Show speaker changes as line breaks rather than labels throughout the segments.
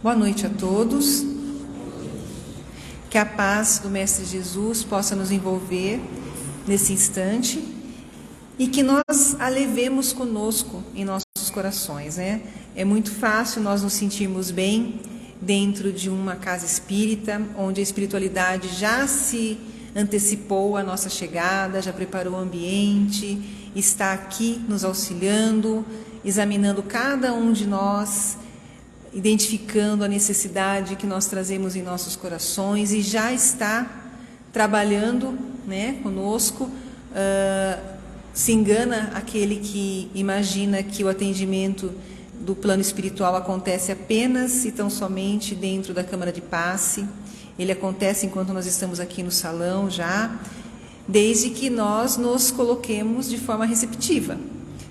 Boa noite a todos. Que a paz do Mestre Jesus possa nos envolver nesse instante e que nós a levemos conosco em nossos corações, né? É muito fácil nós nos sentirmos bem dentro de uma casa espírita, onde a espiritualidade já se antecipou à nossa chegada, já preparou o ambiente, está aqui nos auxiliando, examinando cada um de nós, identificando a necessidade que nós trazemos em nossos corações e já está trabalhando, né, conosco. Se engana aquele que imagina que o atendimento do plano espiritual acontece apenas e tão somente dentro da câmara de passe. Ele acontece enquanto nós estamos aqui no salão já, desde que nós nos coloquemos de forma receptiva.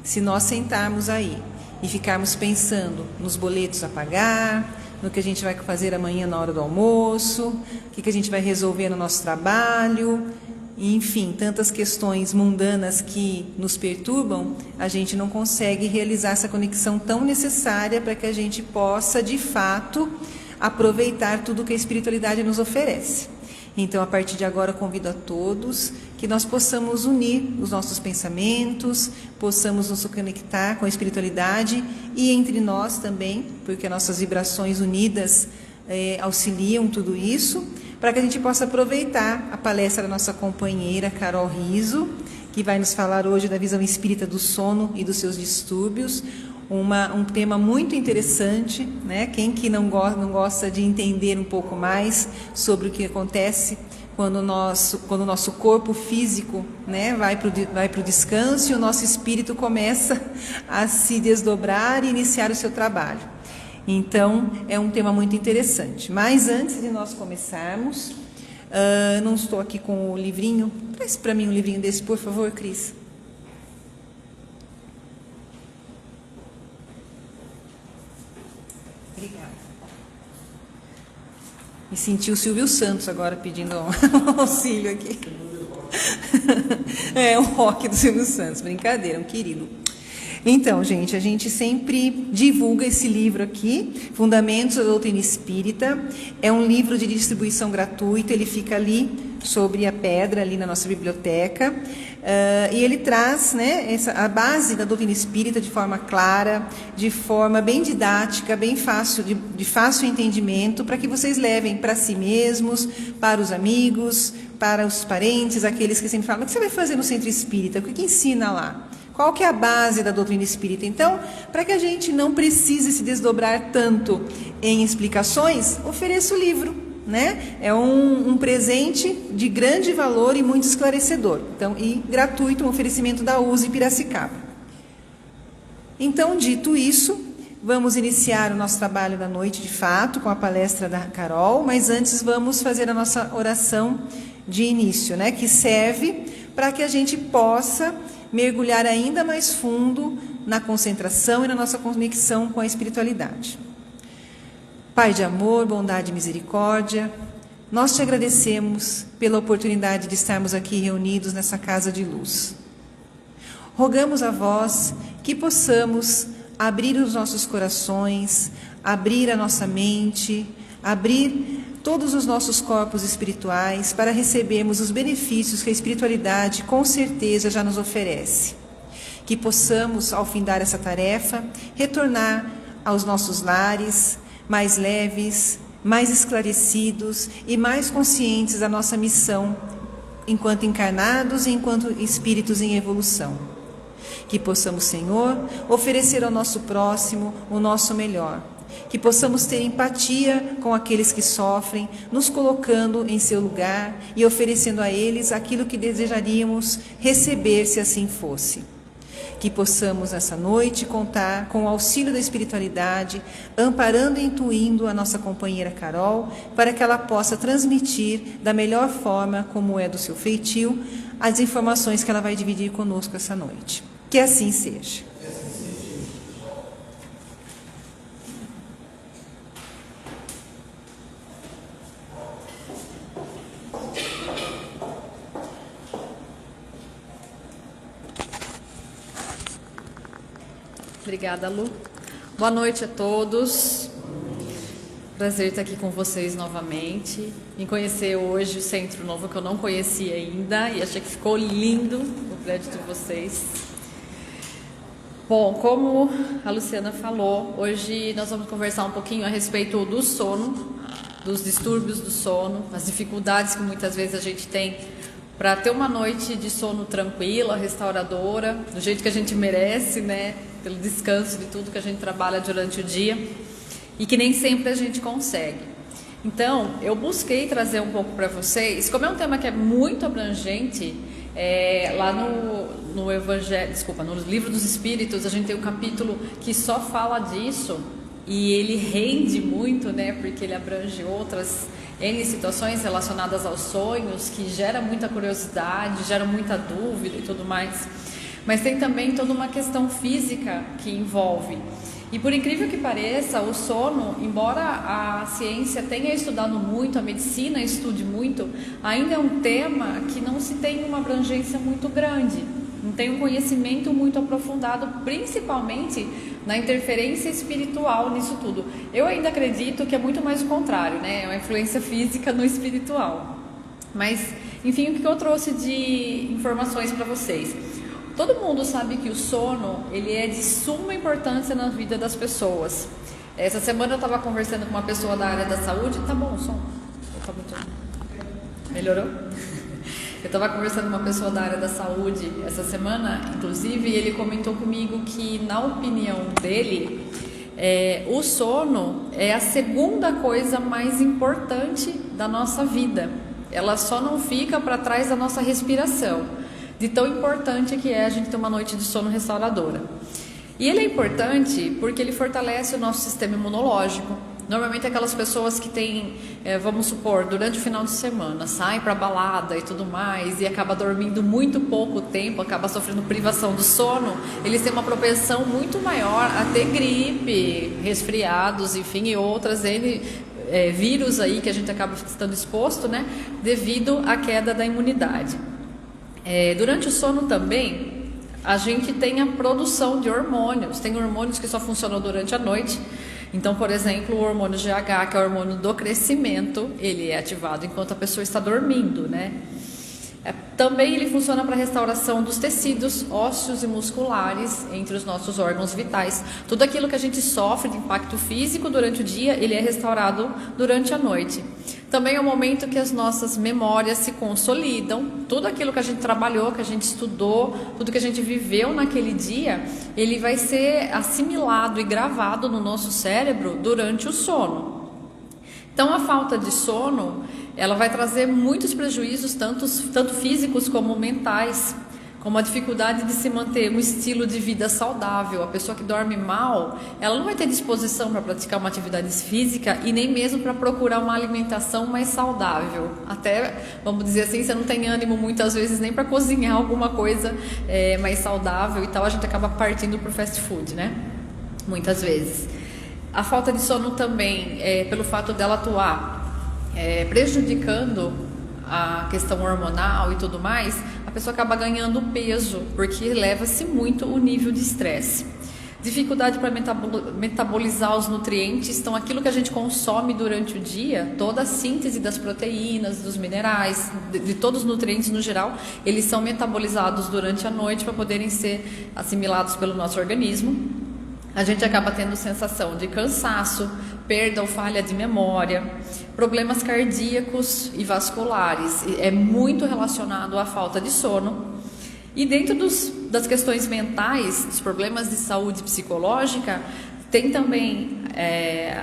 Se nós sentarmos aí e ficarmos pensando nos boletos a pagar, no que a gente vai fazer amanhã na hora do almoço, o que a gente vai resolver no nosso trabalho, enfim, tantas questões mundanas que nos perturbam, a gente não consegue realizar essa conexão tão necessária para que a gente possa, de fato, aproveitar tudo que a espiritualidade nos oferece. Então, a partir de agora, convido a todos que nós possamos unir os nossos pensamentos, possamos nos conectar com a espiritualidade e entre nós também, porque nossas vibrações unidas auxiliam tudo isso, para que a gente possa aproveitar a palestra da nossa companheira Carol Riso, que vai nos falar hoje da visão espírita do sono e dos seus distúrbios, um tema muito interessante, né? Quem que não gosta de entender um pouco mais sobre o que acontece quando o nosso corpo físico, né, vai para o descanso e o nosso espírito começa a se desdobrar e iniciar o seu trabalho. Então, é um tema muito interessante. Mas antes de nós começarmos, não estou aqui com o livrinho. Traz para mim um livrinho desse, por favor, Cris. Obrigada. Me senti o Silvio Santos agora pedindo um auxílio aqui. É o rock do Silvio Santos, brincadeira, um querido. Então, gente, a gente sempre divulga esse livro aqui, Fundamentos da Doutrina Espírita. É um livro de distribuição gratuita, ele fica ali sobre a pedra, ali na nossa biblioteca. E ele traz, né, a base da doutrina espírita de forma clara, de forma bem didática, bem fácil, de fácil entendimento, para que vocês levem para si mesmos, para os amigos, para os parentes, aqueles que sempre falam: o que você vai fazer no centro espírita? O que ensina lá? Qual que é a base da doutrina espírita? Então, para que a gente não precise se desdobrar tanto em explicações, ofereço o livro, né? É um presente de grande valor e muito esclarecedor. Então, e gratuito, um oferecimento da USE Piracicaba. Então, dito isso, vamos iniciar o nosso trabalho da noite, de fato, com a palestra da Carol, mas antes vamos fazer a nossa oração de início, né? Que serve para que a gente possa mergulhar ainda mais fundo na concentração e na nossa conexão com a espiritualidade. Pai de amor, bondade e misericórdia, nós te agradecemos pela oportunidade de estarmos aqui reunidos nessa casa de luz. Rogamos a vós que possamos abrir os nossos corações, abrir a nossa mente, abrir todos os nossos corpos espirituais para recebermos os benefícios que a espiritualidade com certeza já nos oferece. Que possamos, ao findar essa tarefa, retornar aos nossos lares mais leves, mais esclarecidos e mais conscientes da nossa missão enquanto encarnados e enquanto espíritos em evolução. Que possamos, Senhor, oferecer ao nosso próximo o nosso melhor. Que possamos ter empatia com aqueles que sofrem, nos colocando em seu lugar e oferecendo a eles aquilo que desejaríamos receber se assim fosse. Que possamos nessa noite contar com o auxílio da espiritualidade, amparando e intuindo a nossa companheira Carol, para que ela possa transmitir da melhor forma, como é do seu feitio, as informações que ela vai dividir conosco essa noite. Que assim seja.
Obrigada, Lu. Boa noite a todos. prazer estar aqui com vocês novamente. Vim conhecer hoje o Centro Novo, que eu não conhecia ainda, e achei que ficou lindo o prédio de vocês. Bom, como a Luciana falou, hoje nós vamos conversar um pouquinho a respeito do sono, dos distúrbios do sono, as dificuldades que muitas vezes a gente tem para ter uma noite de sono tranquila, restauradora, do jeito que a gente merece, né? Pelo descanso de tudo que a gente trabalha durante o dia e que nem sempre a gente consegue. Então, eu busquei trazer um pouco para vocês, como é um tema que é muito abrangente, lá no Evangelho, no Livro dos Espíritos, a gente tem um capítulo que só fala disso e ele rende muito, né? Porque ele abrange outras N situações relacionadas aos sonhos, que gera muita curiosidade, gera muita dúvida e tudo mais. Mas tem também toda uma questão física que envolve. E por incrível que pareça, o sono, embora a ciência tenha estudado muito, a medicina estude muito, ainda é um tema que não se tem uma abrangência muito grande. Não tem um conhecimento muito aprofundado, principalmente na interferência espiritual nisso tudo. Eu ainda acredito que é muito mais o contrário, né? É uma influência física no espiritual. Mas, enfim, o que eu trouxe de informações para vocês? Todo mundo sabe que o sono, ele é de suma importância na vida das pessoas. Essa semana eu estava conversando com uma pessoa da área da saúde. Tá bom o som? Tá muito... Melhorou? Eu estava conversando com uma pessoa da área da saúde essa semana, inclusive, e ele comentou comigo que, na opinião dele, o sono é a segunda coisa mais importante da nossa vida. Ela só não fica para trás da nossa respiração, de tão importante que é a gente ter uma noite de sono restauradora. E ele é importante porque ele fortalece o nosso sistema imunológico. Normalmente aquelas pessoas que têm, vamos supor, durante o final de semana, saem para balada e tudo mais e acaba dormindo muito pouco tempo, acaba sofrendo privação do sono, eles têm uma propensão muito maior a ter gripe, resfriados, enfim, e outras vírus aí que a gente acaba estando exposto, né, devido à queda da imunidade. Durante o sono também, a gente tem a produção de hormônios. Tem hormônios que só funcionam durante a noite. Então, por exemplo, o hormônio GH, que é o hormônio do crescimento, ele é ativado enquanto a pessoa está dormindo, né? Também ele funciona para a restauração dos tecidos ósseos e musculares entre os nossos órgãos vitais. Tudo aquilo que a gente sofre de impacto físico durante o dia, ele é restaurado durante a noite. Também é o momento que as nossas memórias se consolidam. Tudo aquilo que a gente trabalhou, que a gente estudou, tudo que a gente viveu naquele dia, ele vai ser assimilado e gravado no nosso cérebro durante o sono. Então, a falta de sono, ela vai trazer muitos prejuízos, tanto físicos como mentais, como a dificuldade de se manter um estilo de vida saudável. A pessoa que dorme mal, ela não vai ter disposição para praticar uma atividade física e nem mesmo para procurar uma alimentação mais saudável. Até, vamos dizer assim, você não tem ânimo muitas vezes nem para cozinhar alguma coisa mais saudável e tal, a gente acaba partindo para o fast food, né? Muitas vezes. A falta de sono também, pelo fato dela atuar prejudicando a questão hormonal e tudo mais, a pessoa acaba ganhando peso, porque eleva-se muito o nível de estresse. Dificuldade para metabolizar os nutrientes, então aquilo que a gente consome durante o dia, toda a síntese das proteínas, dos minerais, de todos os nutrientes no geral, eles são metabolizados durante a noite para poderem ser assimilados pelo nosso organismo. A gente acaba tendo sensação de cansaço, perda ou falha de memória, problemas cardíacos e vasculares. É muito relacionado à falta de sono. E dentro das questões mentais, dos problemas de saúde psicológica, tem também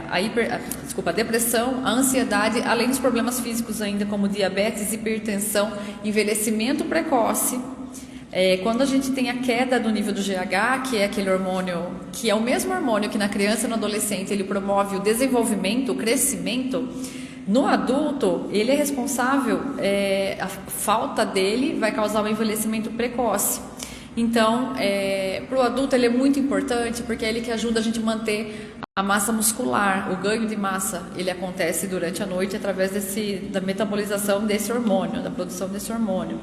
a depressão, a ansiedade, além dos problemas físicos ainda, como diabetes, hipertensão, envelhecimento precoce. Quando a gente tem a queda do nível do GH, que é aquele hormônio, que é o mesmo hormônio que na criança e no adolescente ele promove o desenvolvimento, o crescimento, no adulto ele é responsável, a falta dele vai causar um envelhecimento precoce. Então, para o adulto ele é muito importante porque é ele que ajuda a gente a manter a massa muscular. O ganho de massa ele acontece durante a noite através da metabolização desse hormônio, da produção desse hormônio.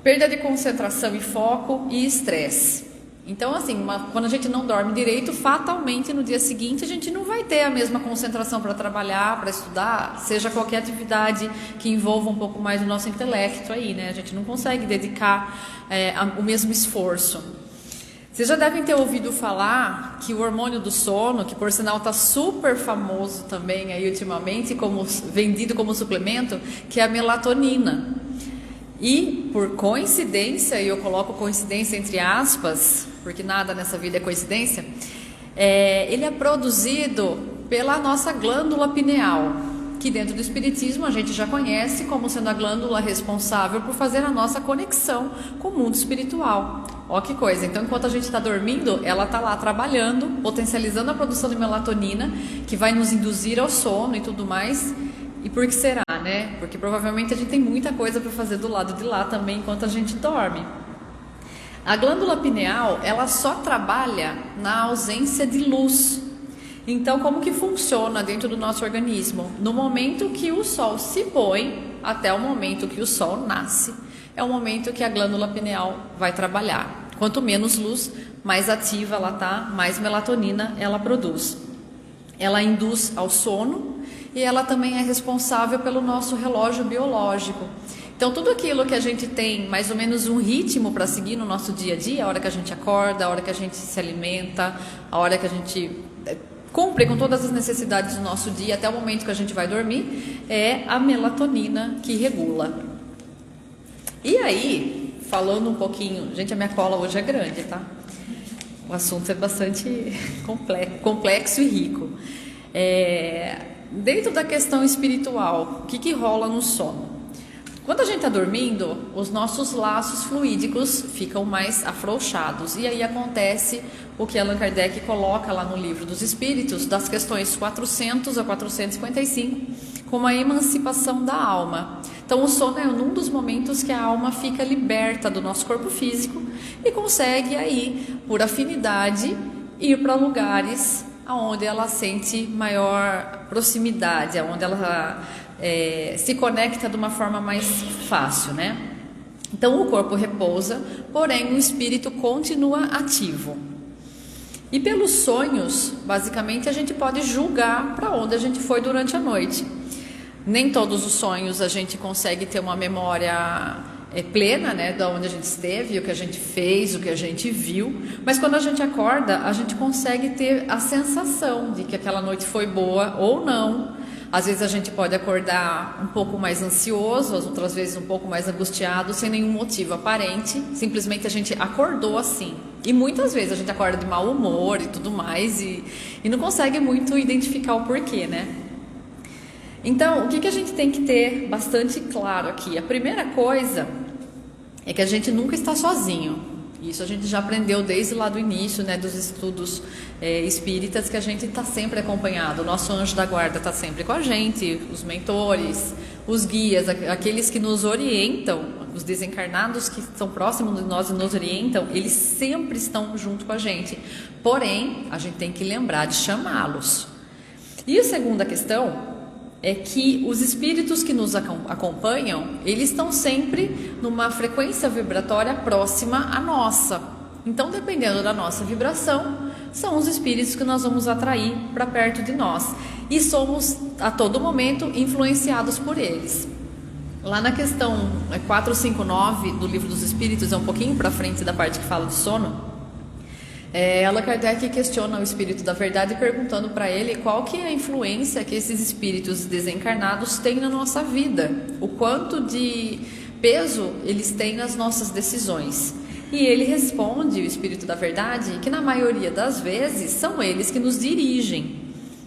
Perda de concentração e foco e estresse. Então, assim, quando a gente não dorme direito, fatalmente no dia seguinte a gente não vai ter a mesma concentração para trabalhar, para estudar, seja qualquer atividade que envolva um pouco mais do nosso intelecto aí, né? A gente não consegue dedicar o mesmo esforço. Vocês já devem ter ouvido falar que o hormônio do sono, que por sinal está super famoso também aí ultimamente, vendido como suplemento, que é a melatonina. E, por coincidência, e eu coloco coincidência entre aspas, porque nada nessa vida é coincidência, ele é produzido pela nossa glândula pineal, que dentro do espiritismo a gente já conhece como sendo a glândula responsável por fazer a nossa conexão com o mundo espiritual. Ó que coisa, então enquanto a gente está dormindo, ela está lá trabalhando, potencializando a produção de melatonina, que vai nos induzir ao sono e tudo mais. E por que será, né? Porque provavelmente a gente tem muita coisa para fazer do lado de lá também enquanto a gente dorme. A glândula pineal, ela só trabalha na ausência de luz. Então, como que funciona dentro do nosso organismo? No momento que o sol se põe, até o momento que o sol nasce, é o momento que a glândula pineal vai trabalhar. Quanto menos luz, mais ativa ela tá, mais melatonina ela produz. Ela induz ao sono e ela também é responsável pelo nosso relógio biológico. Então, tudo aquilo que a gente tem mais ou menos um ritmo para seguir no nosso dia a dia, a hora que a gente acorda, a hora que a gente se alimenta, a hora que a gente cumpre com todas as necessidades do nosso dia, até o momento que a gente vai dormir, é a melatonina que regula. E aí, falando um pouquinho, gente, a minha cola hoje é grande, tá? O assunto é bastante complexo e rico. Dentro da questão espiritual, o que rola no sono? Quando a gente está dormindo, os nossos laços fluídicos ficam mais afrouxados. E aí acontece o que Allan Kardec coloca lá no Livro dos Espíritos, das questões 400 a 455, como a emancipação da alma. Então o sono é um dos momentos que a alma fica liberta do nosso corpo físico e consegue aí, por afinidade, ir para lugares onde ela sente maior proximidade, onde ela se conecta de uma forma mais fácil, né? Então o corpo repousa, porém o espírito continua ativo. E pelos sonhos, basicamente, a gente pode julgar para onde a gente foi durante a noite. Nem todos os sonhos a gente consegue ter uma memória plena, né, de onde a gente esteve, o que a gente fez, o que a gente viu, mas quando a gente acorda, a gente consegue ter a sensação de que aquela noite foi boa ou não. Às vezes a gente pode acordar um pouco mais ansioso, as outras vezes um pouco mais angustiado, sem nenhum motivo aparente, simplesmente a gente acordou assim. E muitas vezes a gente acorda de mau humor e tudo mais, e não consegue muito identificar o porquê, né? Então, o que a gente tem que ter bastante claro aqui? A primeira coisa é que a gente nunca está sozinho. Isso a gente já aprendeu desde lá do início, né, dos estudos espíritas, que a gente está sempre acompanhado. O nosso anjo da guarda está sempre com a gente, os mentores, os guias, aqueles que nos orientam, os desencarnados que estão próximos de nós e nos orientam, eles sempre estão junto com a gente. Porém, a gente tem que lembrar de chamá-los. E a segunda questão é que os espíritos que nos acompanham, eles estão sempre numa frequência vibratória próxima à nossa. Então, dependendo da nossa vibração, são os espíritos que nós vamos atrair para perto de nós. E somos, a todo momento, influenciados por eles. Lá na questão 459 do Livro dos Espíritos, é um pouquinho para frente da parte que fala do sono, Allan Kardec questiona o espírito da verdade perguntando para ele qual que é a influência que esses espíritos desencarnados têm na nossa vida, o quanto de peso eles têm nas nossas decisões. E ele responde, o espírito da verdade, que na maioria das vezes são eles que nos dirigem.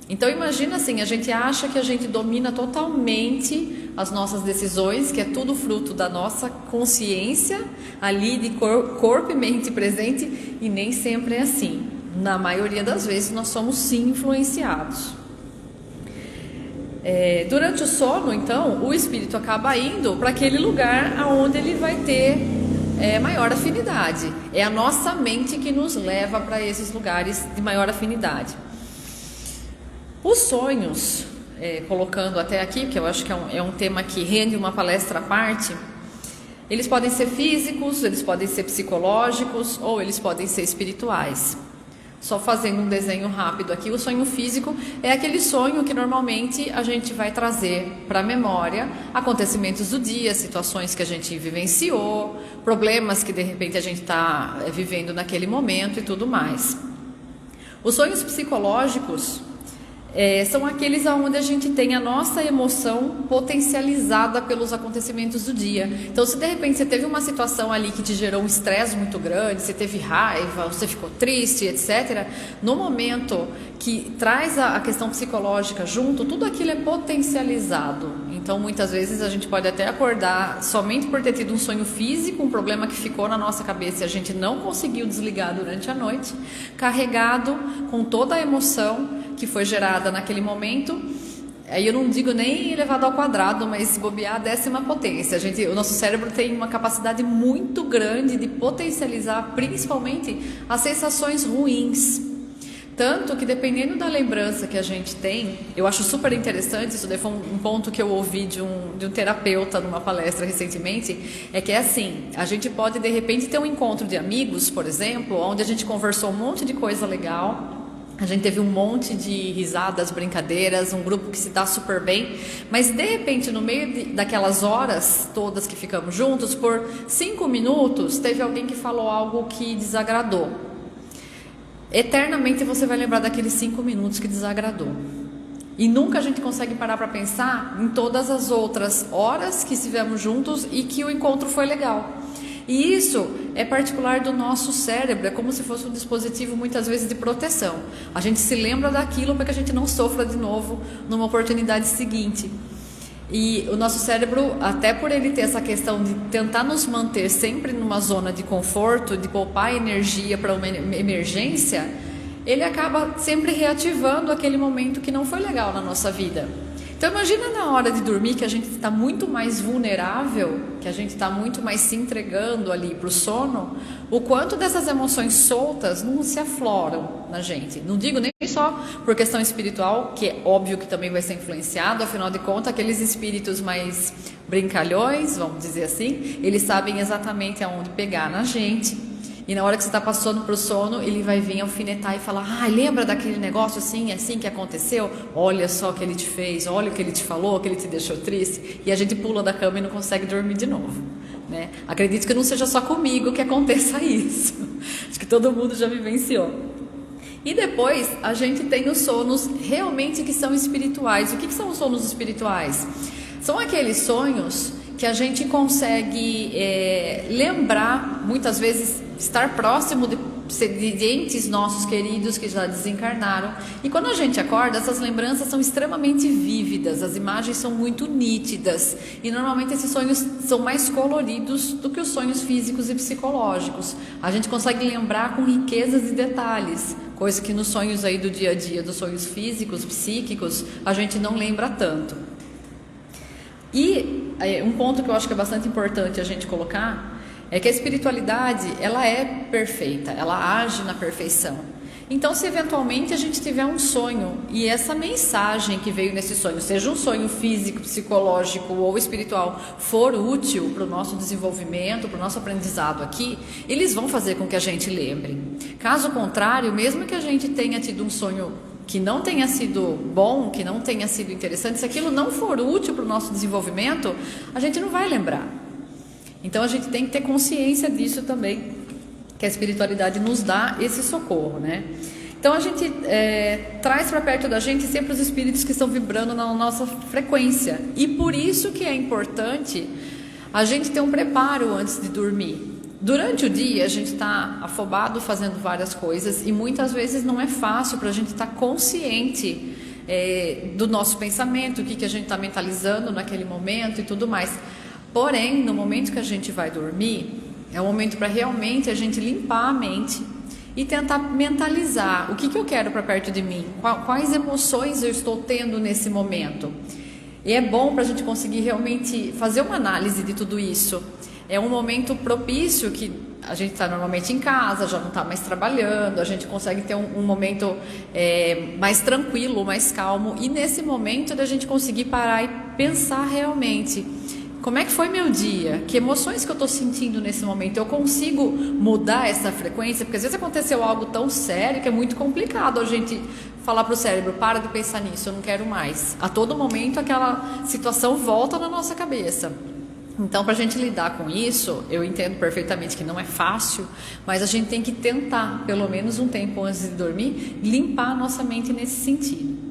Então imagina assim, a gente acha que a gente domina totalmente as nossas decisões, que é tudo fruto da nossa consciência ali de corpo e mente presente, e nem sempre é assim. Na maioria das vezes nós somos sim influenciados. Durante o sono, então, o espírito acaba indo para aquele lugar onde ele vai ter maior afinidade. É a nossa mente que nos leva para esses lugares de maior afinidade. Os sonhos, colocando até aqui, que eu acho que é um tema que rende uma palestra à parte, Eles podem ser físicos, eles podem ser psicológicos ou eles podem ser espirituais. Só fazendo um desenho rápido aqui, o sonho físico é aquele sonho que normalmente a gente vai trazer para a memória acontecimentos do dia, situações que a gente vivenciou, problemas que de repente a gente está vivendo naquele momento e tudo mais. Os sonhos psicológicos são aqueles onde a gente tem a nossa emoção potencializada pelos acontecimentos do dia. Então, se de repente você teve uma situação ali que te gerou um estresse muito grande, você teve raiva, você ficou triste, etc., no momento que traz a questão psicológica junto, tudo aquilo é potencializado. Então, muitas vezes a gente pode até acordar somente por ter tido um sonho físico, um problema que ficou na nossa cabeça e a gente não conseguiu desligar durante a noite, carregado com toda a emoção que foi gerada naquele momento. Aí eu não digo nem elevado ao quadrado, mas se bobear a 10ª potência. O nosso cérebro tem uma capacidade muito grande de potencializar principalmente as sensações ruins. Tanto que dependendo da lembrança que a gente tem, eu acho super interessante, isso daí foi um ponto que eu ouvi de um terapeuta numa palestra recentemente, é que é assim, a gente pode de repente ter um encontro de amigos, por exemplo, onde a gente conversou um monte de coisa legal, a gente teve um monte de risadas, brincadeiras, um grupo que se dá super bem, mas de repente no meio daquelas horas todas que ficamos juntos, por 5 minutos, teve alguém que falou algo que desagradou. Eternamente você vai lembrar daqueles 5 minutos que desagradou. E nunca a gente consegue parar para pensar em todas as outras horas que estivemos juntos e que o encontro foi legal. E isso é particular do nosso cérebro, é como se fosse um dispositivo muitas vezes de proteção. A gente se lembra daquilo para que a gente não sofra de novo numa oportunidade seguinte. E o nosso cérebro, até por ele ter essa questão de tentar nos manter sempre numa zona de conforto, de poupar energia para uma emergência, ele acaba sempre reativando aquele momento que não foi legal na nossa vida. Então imagina na hora de dormir que a gente está muito mais vulnerável, que a gente está muito mais se entregando ali para o sono, o quanto dessas emoções soltas não se afloram na gente. Não digo nem só por questão espiritual, que é óbvio que também vai ser influenciado, afinal de contas aqueles espíritos mais brincalhões, vamos dizer assim, eles sabem exatamente aonde pegar na gente. E na hora que você está passando para o sono, ele vai vir alfinetar e falar: lembra daquele negócio assim que aconteceu? Olha só o que ele te fez, olha o que ele te falou, que ele te deixou triste. E a gente pula da cama e não consegue dormir de novo, né? Acredito que não seja só comigo que aconteça isso. Acho que todo mundo já vivenciou. E depois a gente tem os sonos realmente que são espirituais. O que são os sonos espirituais? São aqueles sonhos que a gente consegue lembrar, muitas vezes estar próximo de entes nossos queridos que já desencarnaram. E quando a gente acorda, essas lembranças são extremamente vívidas, as imagens são muito nítidas. E normalmente esses sonhos são mais coloridos do que os sonhos físicos e psicológicos. A gente consegue lembrar com riquezas e detalhes, coisa que nos sonhos aí do dia a dia, dos sonhos físicos, psíquicos, a gente não lembra tanto. E um ponto que eu acho que é bastante importante a gente colocar é que a espiritualidade, ela é perfeita, ela age na perfeição. Então, se eventualmente a gente tiver um sonho e essa mensagem que veio nesse sonho, seja um sonho físico, psicológico ou espiritual, for útil para o nosso desenvolvimento, para o nosso aprendizado aqui, eles vão fazer com que a gente lembre. Caso contrário, mesmo que a gente tenha tido um sonho que não tenha sido bom, que não tenha sido interessante, se aquilo não for útil para o nosso desenvolvimento, a gente não vai lembrar. Então a gente tem que ter consciência disso também, que a espiritualidade nos dá esse socorro, né? Então a gente traz para perto da gente sempre os espíritos que estão vibrando na nossa frequência. E por isso que é importante a gente ter um preparo antes de dormir. Durante o dia a gente está afobado fazendo várias coisas e muitas vezes não é fácil para a gente estar consciente do nosso pensamento, o que a gente está mentalizando naquele momento e tudo mais. Porém, no momento que a gente vai dormir, é o momento para realmente a gente limpar a mente e tentar mentalizar o que eu quero para perto de mim, quais emoções eu estou tendo nesse momento. E é bom para a gente conseguir realmente fazer uma análise de tudo isso. É um momento propício que a gente está normalmente em casa, já não está mais trabalhando, a gente consegue ter um momento mais tranquilo, mais calmo. E nesse momento da gente conseguir parar e pensar realmente como é que foi meu dia? Que emoções que eu estou sentindo nesse momento? Eu consigo mudar essa frequência? Porque às vezes aconteceu algo tão sério que é muito complicado a gente falar para o cérebro, para de pensar nisso, eu não quero mais. A todo momento aquela situação volta na nossa cabeça. Então, para a gente lidar com isso, eu entendo perfeitamente que não é fácil, mas a gente tem que tentar, pelo menos um tempo antes de dormir, limpar a nossa mente nesse sentido.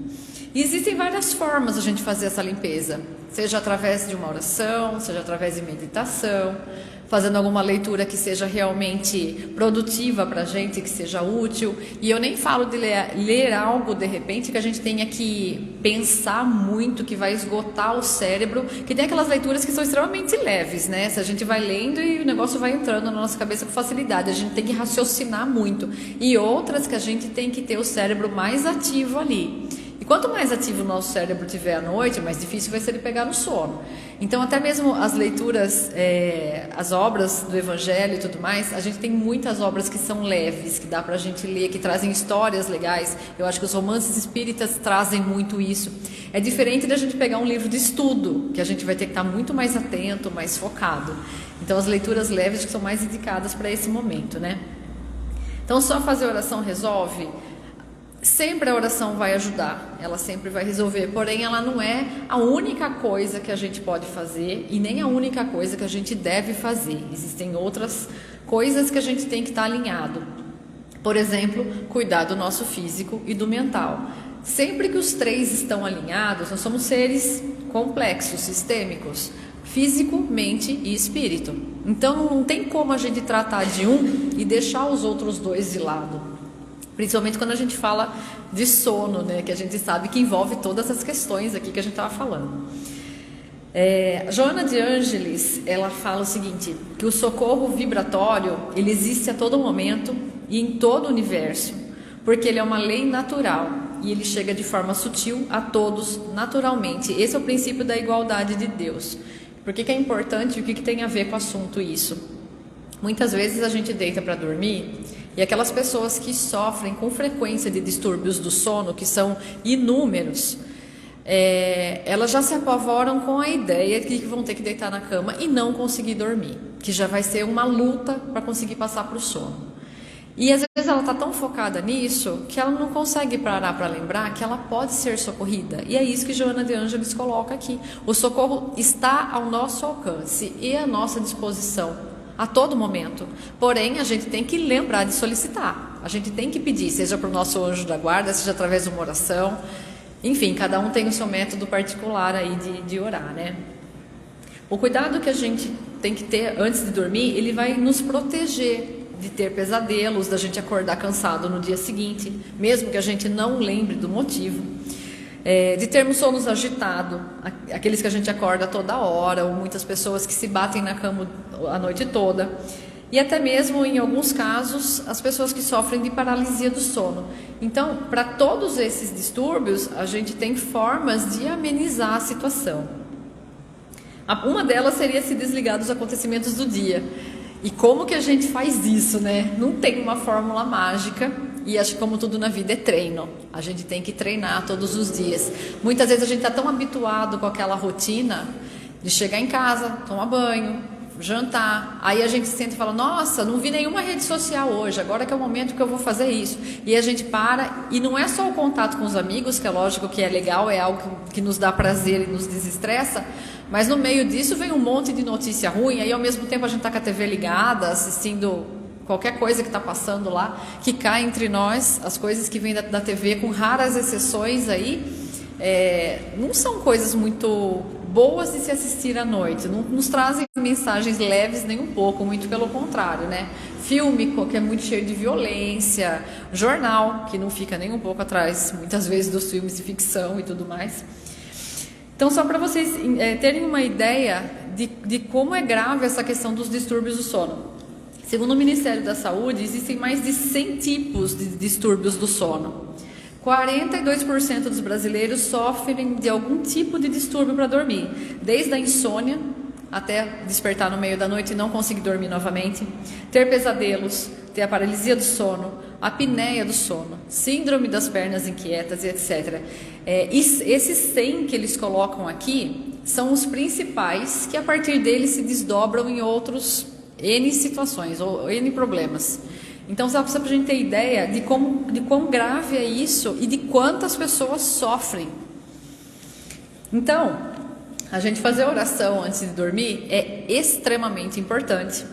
E existem várias formas de a gente fazer essa limpeza, seja através de uma oração, seja através de meditação, fazendo alguma leitura que seja realmente produtiva para a gente, que seja útil. E eu nem falo de ler algo, de repente, que a gente tenha que pensar muito, que vai esgotar o cérebro, que tem aquelas leituras que são extremamente leves, né? Se a gente vai lendo e o negócio vai entrando na nossa cabeça com facilidade, a gente tem que raciocinar muito. E outras que a gente tem que ter o cérebro mais ativo ali. E quanto mais ativo o nosso cérebro tiver à noite, mais difícil vai ser ele pegar no sono. Então, até mesmo as leituras, as obras do Evangelho e tudo mais, a gente tem muitas obras que são leves, que dá pra gente ler, que trazem histórias legais. Eu acho que os romances espíritas trazem muito isso. É diferente da gente pegar um livro de estudo, que a gente vai ter que estar muito mais atento, mais focado. Então, as leituras leves que são mais indicadas para esse momento, né? Então, só fazer oração resolve? Sempre a oração vai ajudar, ela sempre vai resolver, porém ela não é a única coisa que a gente pode fazer e nem a única coisa que a gente deve fazer. Existem outras coisas que a gente tem que estar alinhado. Por exemplo, cuidar do nosso físico e do mental. Sempre que os três estão alinhados, nós somos seres complexos, sistêmicos, físico, mente e espírito. Então não tem como a gente tratar de um e deixar os outros dois de lado. Principalmente quando a gente fala de sono, né? Que a gente sabe que envolve todas as questões aqui que a gente estava falando. Joana de Ângeles, ela fala o seguinte, que o socorro vibratório, ele existe a todo momento e em todo o universo, porque ele é uma lei natural e ele chega de forma sutil a todos naturalmente. Esse é o princípio da igualdade de Deus. Por que é importante e o que tem a ver com o assunto isso? Muitas vezes a gente deita para dormir e aquelas pessoas que sofrem com frequência de distúrbios do sono, que são inúmeros, elas já se apavoram com a ideia de que vão ter que deitar na cama e não conseguir dormir, que já vai ser uma luta para conseguir passar para o sono. E às vezes ela está tão focada nisso que ela não consegue parar para lembrar que ela pode ser socorrida. E é isso que Joana de Ângeles coloca aqui. O socorro está ao nosso alcance e à nossa disposição a todo momento. Porém, a gente tem que lembrar de solicitar. A gente tem que pedir, seja para o nosso anjo da guarda, seja através de uma oração. Enfim, cada um tem o seu método particular aí de orar, né? O cuidado que a gente tem que ter antes de dormir, ele vai nos proteger de ter pesadelos, da gente acordar cansado no dia seguinte, mesmo que a gente não lembre do motivo. De termos sonos agitados, aqueles que a gente acorda toda hora, ou muitas pessoas que se batem na cama a noite toda, e até mesmo, em alguns casos, as pessoas que sofrem de paralisia do sono. Então, para todos esses distúrbios, a gente tem formas de amenizar a situação. Uma delas seria se desligar dos acontecimentos do dia. E como que a gente faz isso, né? Não tem uma fórmula mágica. E acho que como tudo na vida é treino. A gente tem que treinar todos os dias. Muitas vezes a gente está tão habituado com aquela rotina de chegar em casa, tomar banho, jantar. Aí a gente senta e fala, nossa, não vi nenhuma rede social hoje, agora que é o momento que eu vou fazer isso. E a gente para, e não é só o contato com os amigos, que é lógico que é legal, é algo que nos dá prazer e nos desestressa, mas no meio disso vem um monte de notícia ruim, aí ao mesmo tempo a gente está com a TV ligada, assistindo qualquer coisa que está passando lá, que cai entre nós, as coisas que vêm da TV, com raras exceções aí, não são coisas muito boas de se assistir à noite, não nos trazem mensagens leves nem um pouco, muito pelo contrário, né? Filme que é muito cheio de violência, jornal que não fica nem um pouco atrás, muitas vezes, dos filmes de ficção e tudo mais. Então, só para vocês terem uma ideia de como é grave essa questão dos distúrbios do sono. Segundo o Ministério da Saúde, existem mais de 100 tipos de distúrbios do sono. 42% dos brasileiros sofrem de algum tipo de distúrbio para dormir, desde a insônia até despertar no meio da noite e não conseguir dormir novamente, ter pesadelos, ter a paralisia do sono, a apneia do sono, síndrome das pernas inquietas e etc. Esses 100 que eles colocam aqui são os principais, que a partir deles se desdobram em outros N situações ou N problemas. Então, só para a gente ter ideia de quão grave é isso e de quantas pessoas sofrem. Então, a gente fazer oração antes de dormir é extremamente importante.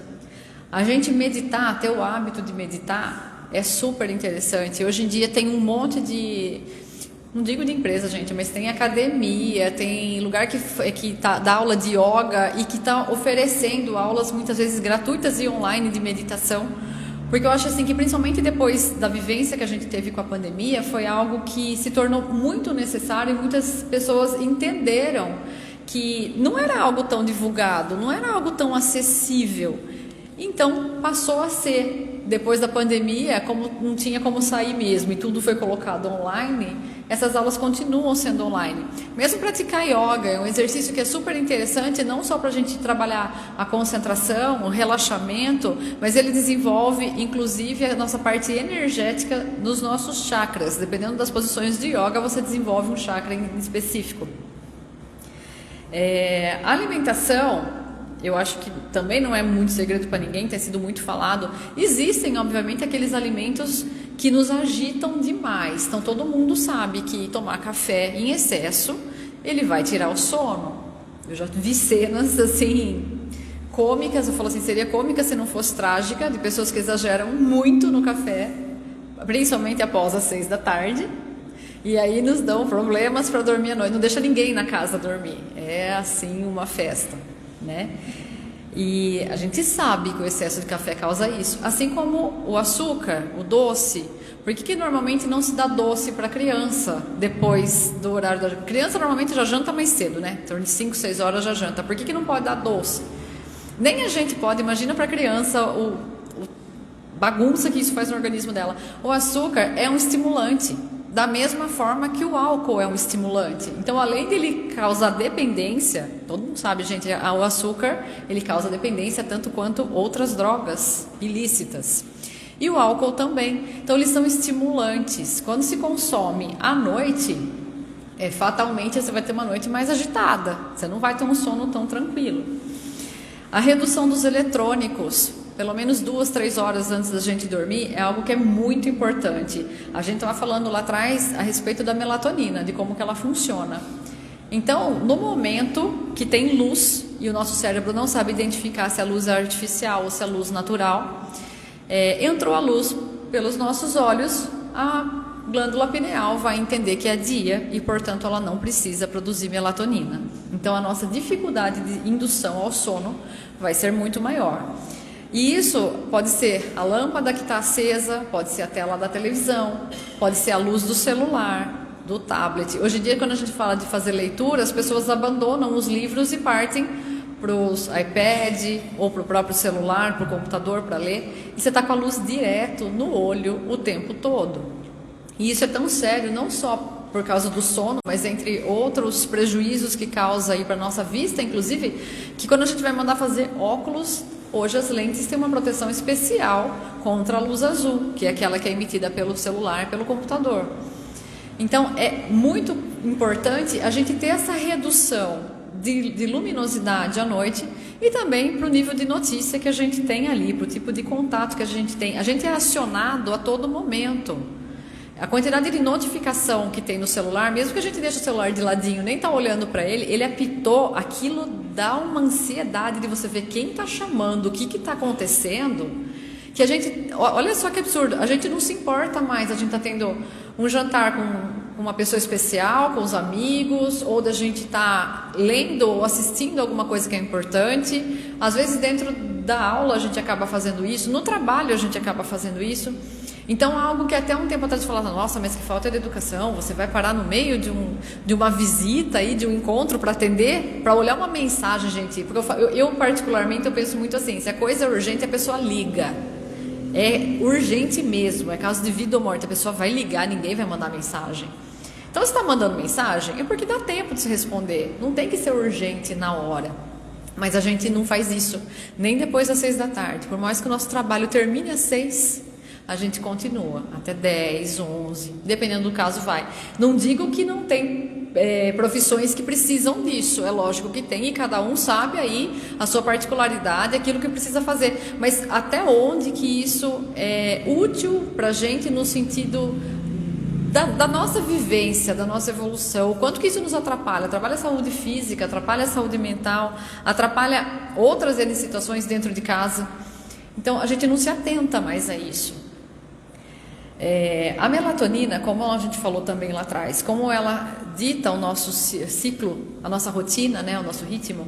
A gente meditar, ter o hábito de meditar, é super interessante. Hoje em dia tem um monte de, não digo de empresa, gente, mas tem academia, tem lugar que dá aula de yoga e que está oferecendo aulas muitas vezes gratuitas e online de meditação. Porque eu acho assim que principalmente depois da vivência que a gente teve com a pandemia, foi algo que se tornou muito necessário e muitas pessoas entenderam que não era algo tão divulgado, não era algo tão acessível. Então passou a ser. Depois da pandemia, como não tinha como sair mesmo e tudo foi colocado online, essas aulas continuam sendo online. Mesmo praticar yoga é um exercício que é super interessante, não só para a gente trabalhar a concentração, o relaxamento, mas ele desenvolve inclusive a nossa parte energética nos nossos chakras. Dependendo das posições de yoga, você desenvolve um chakra em específico. A alimentação, eu acho que também não é muito segredo para ninguém, tem sido muito falado. Existem, obviamente, aqueles alimentos que nos agitam demais. Então, todo mundo sabe que tomar café em excesso, ele vai tirar o sono. Eu já vi cenas, assim, cômicas, eu falo assim, seria cômica se não fosse trágica, de pessoas que exageram muito no café, principalmente após as 6 da tarde. E aí nos dão problemas para dormir à noite. Não deixa ninguém na casa dormir. É, assim, uma festa, né? E a gente sabe que o excesso de café causa isso, assim como o açúcar, o doce. Por que normalmente não se dá doce para criança depois do horário da criança? Normalmente já janta mais cedo, né? Em torno de 5, 6 horas já janta. Por que não pode dar doce? Nem a gente pode. Imagina para a criança o bagunça que isso faz no organismo dela. O açúcar é um estimulante, da mesma forma que o álcool é um estimulante. Então, além de ele causar dependência, todo mundo sabe, gente, o açúcar, ele causa dependência tanto quanto outras drogas ilícitas. E o álcool também. Então, eles são estimulantes. Quando se consome à noite, fatalmente você vai ter uma noite mais agitada. Você não vai ter um sono tão tranquilo. A redução dos eletrônicos, pelo menos 2, 3 horas antes da gente dormir, é algo que é muito importante. A gente estava falando lá atrás a respeito da melatonina, de como que ela funciona. Então, no momento que tem luz, e o nosso cérebro não sabe identificar se a luz é artificial ou se é luz natural, entrou a luz pelos nossos olhos, a glândula pineal vai entender que é dia e, portanto, ela não precisa produzir melatonina. Então, a nossa dificuldade de indução ao sono vai ser muito maior. E isso pode ser a lâmpada que está acesa, pode ser a tela da televisão, pode ser a luz do celular, do tablet. Hoje em dia, quando a gente fala de fazer leitura, as pessoas abandonam os livros e partem para os iPad ou para o próprio celular, para o computador para ler. E você está com a luz direto no olho o tempo todo. E isso é tão sério, não só por causa do sono, mas entre outros prejuízos que causa aí para a nossa vista, inclusive, que quando a gente vai mandar fazer óculos, hoje as lentes têm uma proteção especial contra a luz azul, que é aquela que é emitida pelo celular, pelo computador. Então, é muito importante a gente ter essa redução de luminosidade à noite e também para o nível de notícia que a gente tem ali, para o tipo de contato que a gente tem. A gente é acionado a todo momento. A quantidade de notificação que tem no celular, mesmo que a gente deixe o celular de ladinho, nem tá olhando para ele apitou, aquilo dá uma ansiedade de você ver quem está chamando, o que está acontecendo, que a gente, olha só que absurdo, a gente não se importa mais, a gente está tendo um jantar com uma pessoa especial, com os amigos, ou da gente tá lendo ou assistindo alguma coisa que é importante. Às vezes dentro da aula a gente acaba fazendo isso, no trabalho a gente acaba fazendo isso. Então, algo que até um tempo atrás falava, nossa, mas que falta de educação, você vai parar no meio de uma visita, aí, de um encontro para atender, para olhar uma mensagem, gente. Porque eu particularmente, eu penso muito assim, se a coisa é urgente, a pessoa liga. É urgente mesmo, é caso de vida ou morte, a pessoa vai ligar, ninguém vai mandar mensagem. Então, se está mandando mensagem, é porque dá tempo de se responder, não tem que ser urgente na hora. Mas a gente não faz isso, nem depois das 6 da tarde. Por mais que o nosso trabalho termine às 6, a gente continua até 10, 11, dependendo do caso vai. Não digo que não tem profissões que precisam disso, é lógico que tem, e cada um sabe aí a sua particularidade, aquilo que precisa fazer, mas até onde que isso é útil para a gente no sentido da nossa vivência, da nossa evolução, o quanto que isso nos atrapalha a saúde física, atrapalha a saúde mental, atrapalha outras situações dentro de casa. Então a gente não se atenta mais a isso. A melatonina, como a gente falou também lá atrás, como ela dita o nosso ciclo, a nossa rotina, né, o nosso ritmo,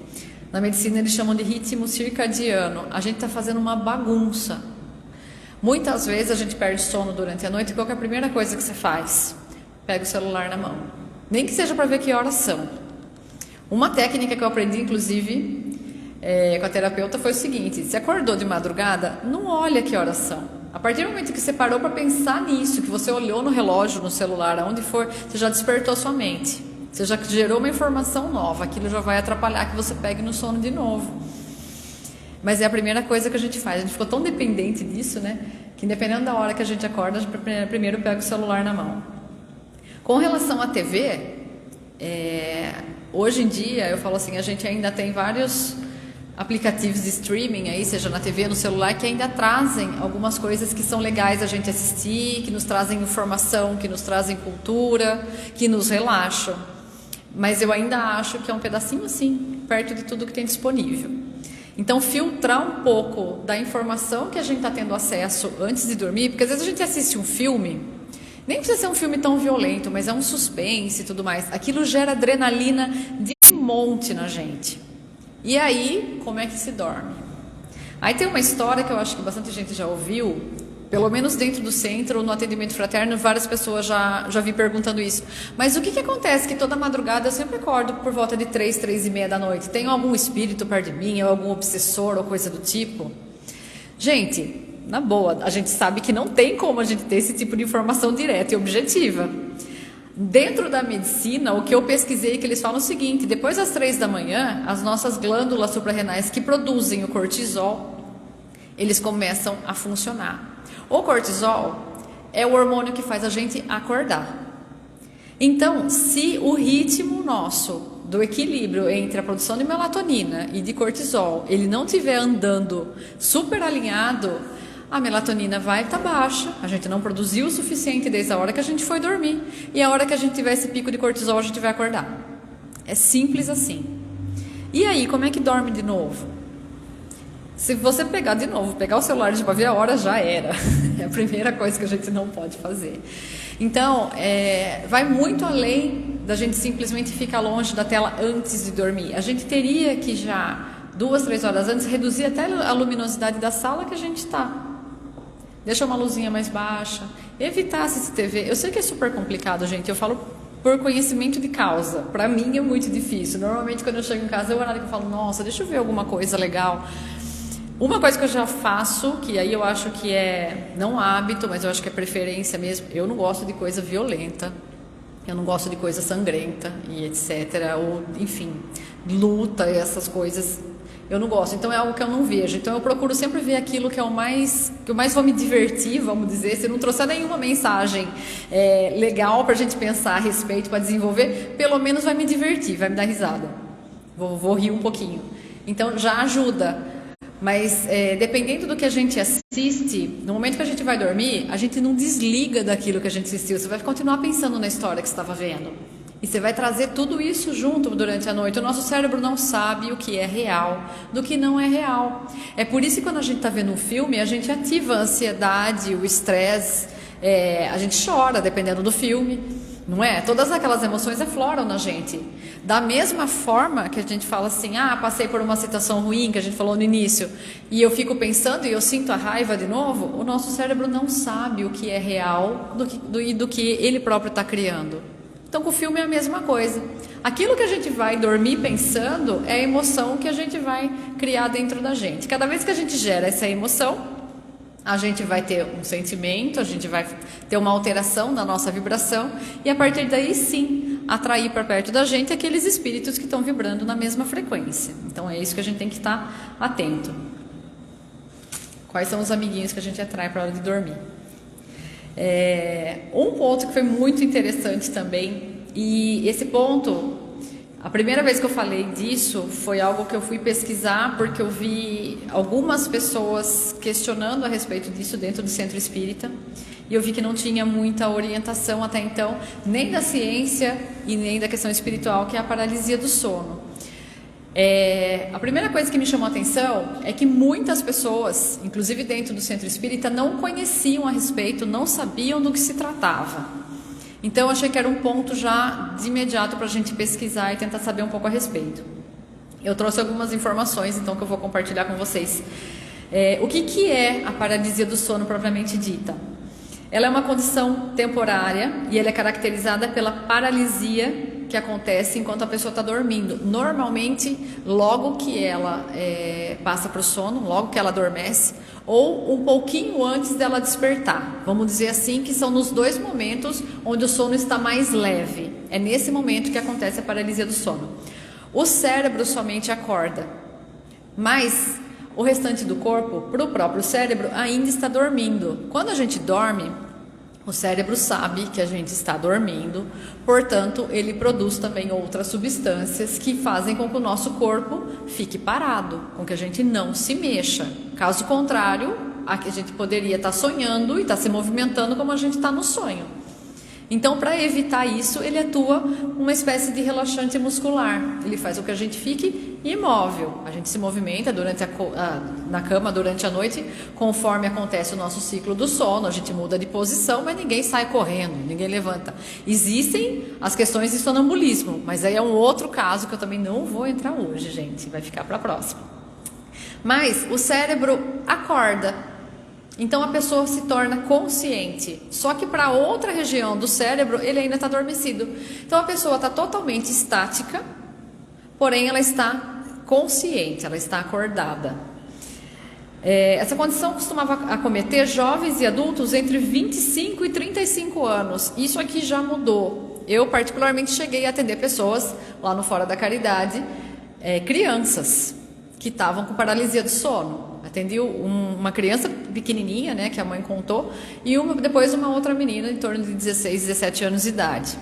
na medicina eles chamam de ritmo circadiano. A gente está fazendo uma bagunça. Muitas vezes a gente perde sono durante a noite, e qual que é a primeira coisa que você faz? Pega o celular na mão. Nem que seja para ver que horas são. Uma técnica que eu aprendi, inclusive, com a terapeuta foi o seguinte: você acordou de madrugada, não olha que horas são. A partir do momento que você parou para pensar nisso, que você olhou no relógio, no celular, aonde for, você já despertou a sua mente. Você já gerou uma informação nova, aquilo já vai atrapalhar que você pegue no sono de novo. Mas é a primeira coisa que a gente faz. A gente ficou tão dependente disso, né? Que dependendo da hora que a gente acorda, a gente primeiro pega o celular na mão. Com relação à TV, hoje em dia, eu falo assim, a gente ainda tem vários aplicativos de streaming aí, seja na TV, no celular, que ainda trazem algumas coisas que são legais a gente assistir, que nos trazem informação, que nos trazem cultura, que nos relaxam. Mas eu ainda acho que é um pedacinho assim, perto de tudo que tem disponível. Então, filtrar um pouco da informação que a gente está tendo acesso antes de dormir, porque às vezes a gente assiste um filme, nem precisa ser um filme tão violento, mas é um suspense e tudo mais. Aquilo gera adrenalina de monte na gente. E aí, como é que se dorme? Aí tem uma história que eu acho que bastante gente já ouviu, pelo menos dentro do centro, no atendimento fraterno, várias pessoas já vi perguntando isso. Mas o que acontece? Que toda madrugada eu sempre acordo por volta de 3, 3:30 da noite. Tem algum espírito perto de mim, ou algum obsessor, ou coisa do tipo? Gente, na boa, a gente sabe que não tem como a gente ter esse tipo de informação direta e objetiva. Dentro da medicina, o que eu pesquisei é que eles falam o seguinte: depois das 3 da manhã, as nossas glândulas suprarrenais que produzem o cortisol, eles começam a funcionar. O cortisol é o hormônio que faz a gente acordar. Então, se o ritmo nosso do equilíbrio entre a produção de melatonina e de cortisol, ele não estiver andando super alinhado, a melatonina vai estar baixa, a gente não produziu o suficiente desde a hora que a gente foi dormir, e a hora que a gente tiver esse pico de cortisol, a gente vai acordar. É simples assim. E aí, como é que dorme de novo? Se você pegar o celular para ver a hora, já era. É a primeira coisa que a gente não pode fazer. Então, vai muito além da gente simplesmente ficar longe da tela antes de dormir. A gente teria que já, 2, 3 horas antes, reduzir até a luminosidade da sala que a gente está. Deixa uma luzinha mais baixa. Evitar assistir TV. Eu sei que é super complicado, gente. Eu falo por conhecimento de causa. Para mim é muito difícil. Normalmente, quando eu chego em casa, é o horário que eu falo, nossa, deixa eu ver alguma coisa legal. Uma coisa que eu já faço, que aí eu acho que é, não hábito, mas eu acho que é preferência mesmo, eu não gosto de coisa violenta, eu não gosto de coisa sangrenta e etc, ou enfim, luta e essas coisas, eu não gosto, então é algo que eu não vejo, então eu procuro sempre ver aquilo que é que eu mais vou me divertir, vamos dizer, se não trouxer nenhuma mensagem legal pra gente pensar a respeito, para desenvolver, pelo menos vai me divertir, vai me dar risada, vou rir um pouquinho, então já ajuda. Mas dependendo do que a gente assiste, no momento que a gente vai dormir, a gente não desliga daquilo que a gente assistiu. Você vai continuar pensando na história que você estava vendo. E você vai trazer tudo isso junto durante a noite. O nosso cérebro não sabe o que é real do que não é real. É por isso que quando a gente está vendo um filme, a gente ativa a ansiedade, o estresse, a gente chora dependendo do filme. Não é? Todas aquelas emoções afloram na gente. Da mesma forma que a gente fala assim, passei por uma situação ruim, que a gente falou no início, e eu fico pensando e eu sinto a raiva de novo, o nosso cérebro não sabe o que é real do que ele próprio está criando. Então, com o filme é a mesma coisa. Aquilo que a gente vai dormir pensando é a emoção que a gente vai criar dentro da gente. Cada vez que a gente gera essa emoção, a gente vai ter um sentimento, a gente vai ter uma alteração na nossa vibração e a partir daí sim, atrair para perto da gente aqueles espíritos que estão vibrando na mesma frequência. Então é isso que a gente tem que estar atento. Quais são os amiguinhos que a gente atrai para a hora de dormir? Um ponto que foi muito interessante também, e esse ponto, a primeira vez que eu falei disso foi algo que eu fui pesquisar porque eu vi algumas pessoas questionando a respeito disso dentro do centro espírita, e eu vi que não tinha muita orientação até então, nem da ciência e nem da questão espiritual, que é a paralisia do sono. A primeira coisa que me chamou a atenção é que muitas pessoas, inclusive dentro do centro espírita, não conheciam a respeito, não sabiam do que se tratava. Então, eu achei que era um ponto já de imediato para a gente pesquisar e tentar saber um pouco a respeito. Eu trouxe algumas informações, então, que eu vou compartilhar com vocês. O que é a paralisia do sono propriamente dita? Ela é uma condição temporária e ela é caracterizada pela paralisia que acontece enquanto a pessoa está dormindo. Normalmente, logo que ela passa para o sono, logo que ela adormece, ou um pouquinho antes dela despertar. Vamos dizer assim que são nos 2 momentos onde o sono está mais leve. É nesse momento que acontece a paralisia do sono. O cérebro somente acorda, mas o restante do corpo, para o próprio cérebro, ainda está dormindo. Quando a gente dorme, o cérebro sabe que a gente está dormindo, portanto, ele produz também outras substâncias que fazem com que o nosso corpo fique parado, com que a gente não se mexa. Caso contrário, a gente poderia estar sonhando e estar se movimentando como a gente está no sonho. Então, para evitar isso, ele atua uma espécie de relaxante muscular. Ele faz com que a gente fique imóvel. A gente se movimenta na cama durante a noite, conforme acontece o nosso ciclo do sono. A gente muda de posição, mas ninguém sai correndo, ninguém levanta. Existem as questões de sonambulismo, mas aí é um outro caso que eu também não vou entrar hoje, gente. Vai ficar para a próxima. Mas o cérebro acorda. Então a pessoa se torna consciente, só que para outra região do cérebro ele ainda está adormecido. Então a pessoa está totalmente estática, porém ela está consciente, ela está acordada. Essa condição costumava acometer jovens e adultos entre 25 e 35 anos. Isso aqui já mudou. Eu particularmente cheguei a atender pessoas lá no Fora da Caridade, crianças que estavam com paralisia do sono. Atendi uma criança pequenininha, né, que a mãe contou, e depois uma outra menina em torno de 16, 17 anos de idade.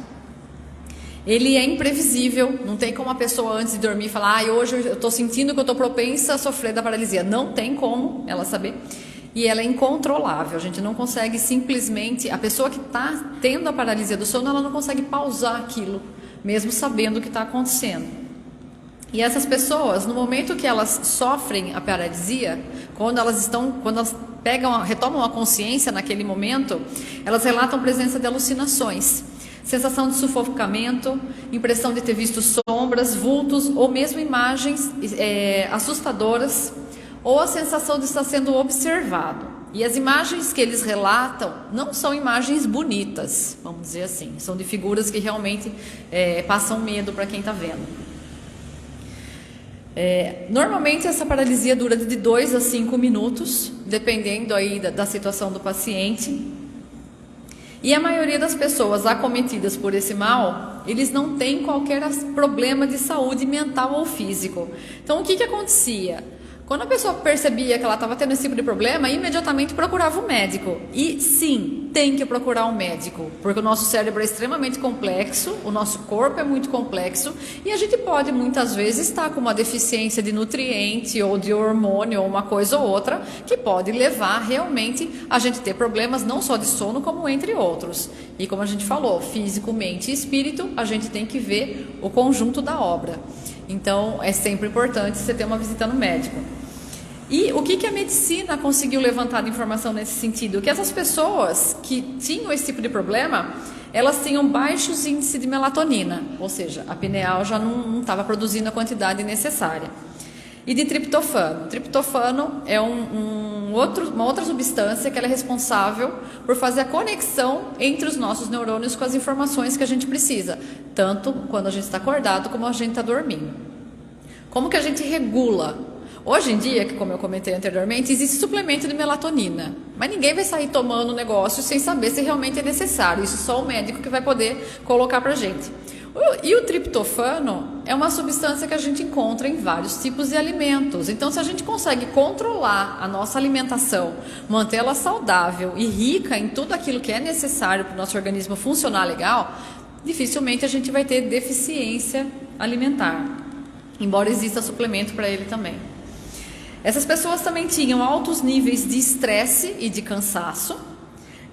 Ele é imprevisível, não tem como a pessoa antes de dormir falar, hoje eu estou sentindo que eu estou propensa a sofrer da paralisia. Não tem como ela saber. E ela é incontrolável, a gente não consegue simplesmente, a pessoa que está tendo a paralisia do sono, ela não consegue pausar aquilo, mesmo sabendo o que está acontecendo. E essas pessoas, no momento que elas sofrem a paralisia, quando elas retomam a consciência naquele momento, elas relatam presença de alucinações, sensação de sufocamento, impressão de ter visto sombras, vultos ou mesmo imagens assustadoras, ou a sensação de estar sendo observado. E as imagens que eles relatam não são imagens bonitas, vamos dizer assim, são de figuras que realmente passam medo para quem está vendo. Normalmente essa paralisia dura de 2 a 5 minutos, dependendo aí da situação do paciente. E a maioria das pessoas acometidas por esse mal, eles não têm qualquer problema de saúde mental ou físico. Então o que acontecia? Quando a pessoa percebia que ela estava tendo esse tipo de problema, imediatamente procurava o médico. E sim, tem que procurar um médico, porque o nosso cérebro é extremamente complexo, o nosso corpo é muito complexo, e a gente pode muitas vezes estar com uma deficiência de nutriente ou de hormônio ou uma coisa ou outra, que pode levar realmente a gente ter problemas não só de sono, como entre outros. E como a gente falou, físico, mente e espírito, a gente tem que ver o conjunto da obra. Então é sempre importante você ter uma visita no médico. E o que a medicina conseguiu levantar de informação nesse sentido? Que essas pessoas que tinham esse tipo de problema, elas tinham baixos índices de melatonina, ou seja, a pineal já não estava produzindo a quantidade necessária. E de triptofano. Triptofano é uma outra substância que ela é responsável por fazer a conexão entre os nossos neurônios com as informações que a gente precisa, tanto quando a gente está acordado como a gente está dormindo. Como que a gente regula? Hoje em dia, que como eu comentei anteriormente, existe suplemento de melatonina, mas ninguém vai sair tomando o negócio sem saber se realmente é necessário. Isso só o médico que vai poder colocar pra gente. E o triptofano é uma substância que a gente encontra em vários tipos de alimentos. Então, se a gente consegue controlar a nossa alimentação, mantê-la saudável e rica em tudo aquilo que é necessário para o nosso organismo funcionar legal, dificilmente a gente vai ter deficiência alimentar, embora exista suplemento para ele também. Essas pessoas também tinham altos níveis de estresse e de cansaço,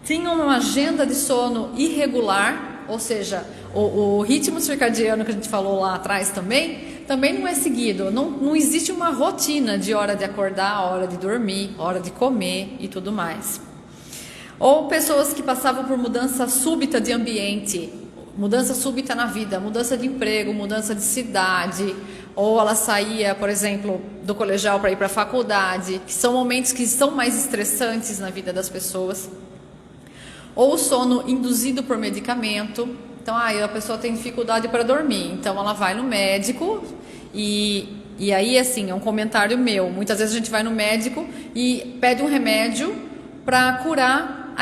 tinham uma agenda de sono irregular, ou seja, o ritmo circadiano que a gente falou lá atrás também não é seguido, não existe uma rotina de hora de acordar, hora de dormir, hora de comer e tudo mais. Ou pessoas que passavam por mudança súbita de ambiente, mudança súbita na vida, mudança de emprego, mudança de cidade, ou ela saía, por exemplo, do colegial para ir para a faculdade, que são momentos que são mais estressantes na vida das pessoas. Ou o sono induzido por medicamento. Então, a pessoa tem dificuldade para dormir, então ela vai no médico e aí, assim, é um comentário meu. Muitas vezes a gente vai no médico e pede um remédio para curar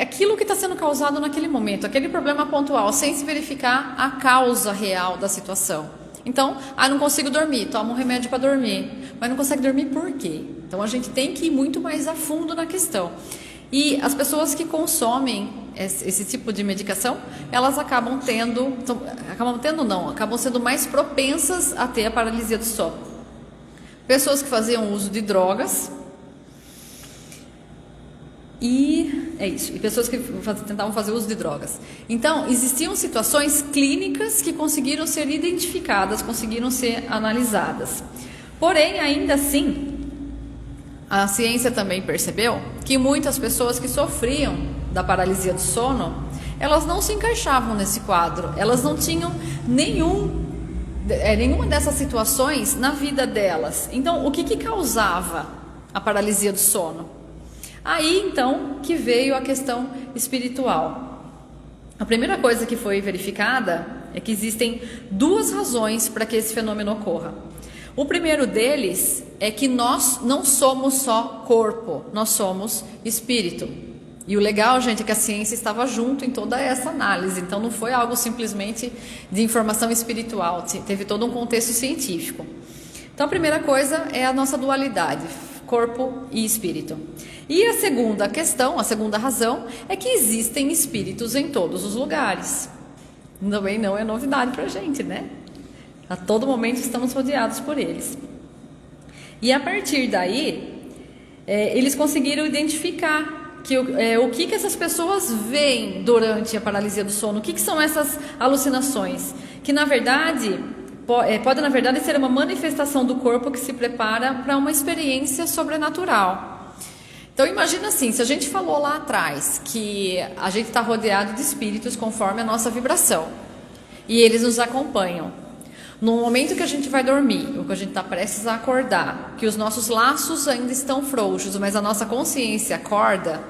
aquilo que está sendo causado naquele momento, aquele problema pontual, sem se verificar a causa real da situação. Então, não consigo dormir, toma um remédio para dormir, mas não consegue dormir por quê? Então, a gente tem que ir muito mais a fundo na questão. E as pessoas que consomem esse tipo de medicação, elas acabam sendo mais propensas a ter a paralisia do sono. Pessoas que faziam uso de drogas, e pessoas que tentavam fazer uso de drogas. Então, existiam situações clínicas que conseguiram ser identificadas, conseguiram ser analisadas. Porém, ainda assim, a ciência também percebeu que muitas pessoas que sofriam da paralisia do sono, elas não se encaixavam nesse quadro, elas não tinham nenhuma dessas situações na vida delas. Então, o que causava a paralisia do sono? Aí, então, que veio a questão espiritual. A primeira coisa que foi verificada é que existem duas razões para que esse fenômeno ocorra. O primeiro deles é que nós não somos só corpo, nós somos espírito. E o legal, gente, é que a ciência estava junto em toda essa análise. Então, não foi algo simplesmente de informação espiritual, teve todo um contexto científico. Então, a primeira coisa é a nossa dualidade, corpo e espírito. E a segunda questão, a segunda razão, é que existem espíritos em todos os lugares. Também não é novidade para a gente, né? A todo momento estamos rodeados por eles. E a partir daí, eles conseguiram identificar o que essas pessoas veem durante a paralisia do sono, o que são essas alucinações, que na verdade pode na verdade ser uma manifestação do corpo que se prepara para uma experiência sobrenatural. Então imagina assim, se a gente falou lá atrás que a gente está rodeado de espíritos conforme a nossa vibração, e eles nos acompanham. No momento que a gente vai dormir, ou que a gente está prestes a acordar, que os nossos laços ainda estão frouxos, mas a nossa consciência acorda,